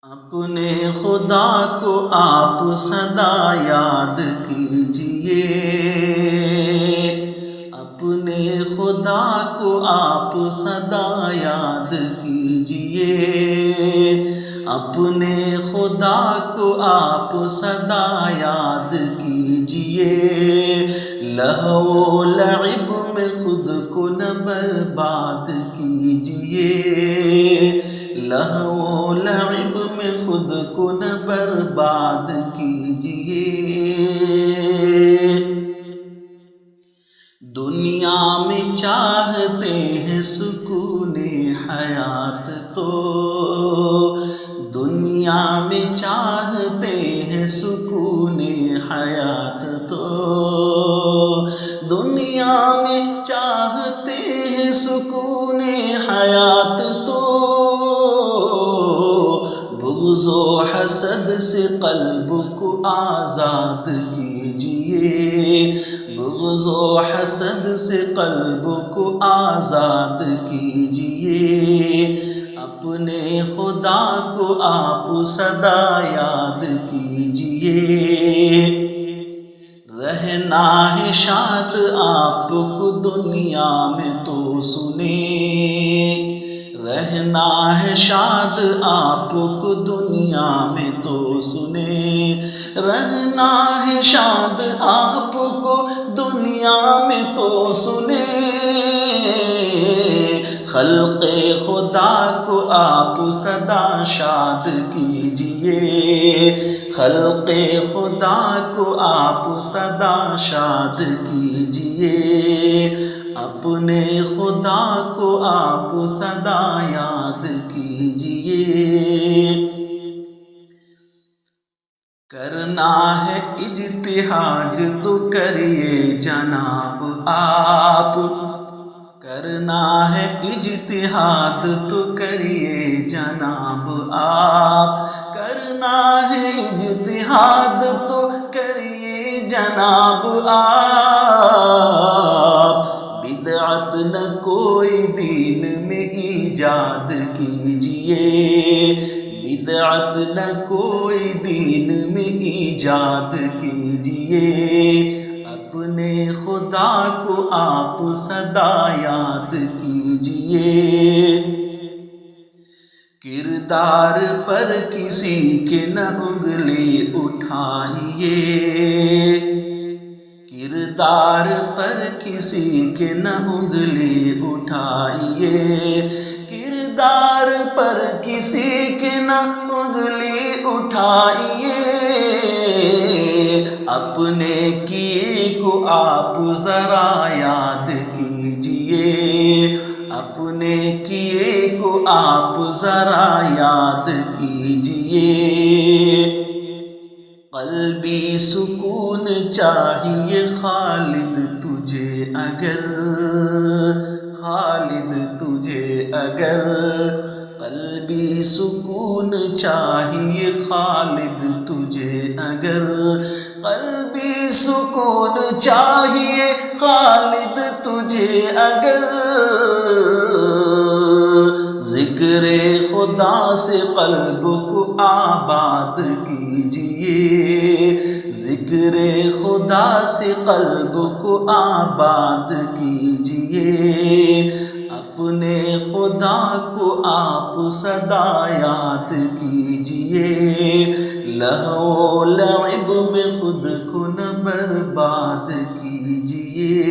اپنے خدا کو آپ سدا یاد کیجئے، اپنے خدا کو آپ سدا یاد کیجئے، اپنے خدا کو آپ سدا یاد کیجئے، لہو و لعب میں خود کو نہ برباد کیجئے، لہو و لعب میں خود کو نہ برباد کیجئے۔ دنیا میں چاہتے ہیں سکون حیات تو، دنیا میں چاہتے ہیں سکون حیات تو، دنیا میں چاہتے ہیں سکون حیات تو، بغض و حسد سے قلب کو آزاد کیجئے، بغض و حسد سے قلب کو آزاد کیجئے، اپنے خدا کو آپ سدا یاد کیجئے، رہنا ہے شاد آپ کو دنیا میں تو سنیں، رہنا ہے شاد آپ کو دنیا میں تو سنیں، رہنا ہے شاد آپ کو دنیا میں تو سنیں، خلق خدا کو آپ سدا شاد کیجئے، خلق خدا کو آپ سدا شاد کیجئے، اپنے خدا کو آپ سدا یاد کیجئے۔ کرنا ہے اجتہاد تو کریے جناب آپ، کرنا ہے اجتہاد تو کریے جناب آپ، کرنا ہے اجتہاد تو کریے جناب آپ، بدعت نہ کوئی دین میں ایجاد کیجئے، بدعت نہ کوئی دین میں ایجاد کیجئے، اپنے خدا کو آپ سدا یاد کیجئے، کردار پر کسی کے نہ انگلی اٹھائیے، کردار پر کسی کے نہ انگلی اٹھائیے، کردار پر کسی کے نہ انگلی اٹھائیے، اپنے کیے کو آپ ذرا یاد کیجئے، اپنے کیے کو آپ ذرا یاد کیجئے، قلبی سکون چاہیے خالد تجھے اگر، خالد تجھے اگر، قلبی سکون چاہیے خالد تجھے اگر، قلبی سکون چاہیے خالد تجھے اگر، ذکر خدا سے قلب کو آباد کیجئے، ذکر خدا سے قلب کو آباد کیجئے، اپنے خدا کو آپ سدا یاد کیجئے، لہو و لعب میں خود کو نہ برباد کیجئے۔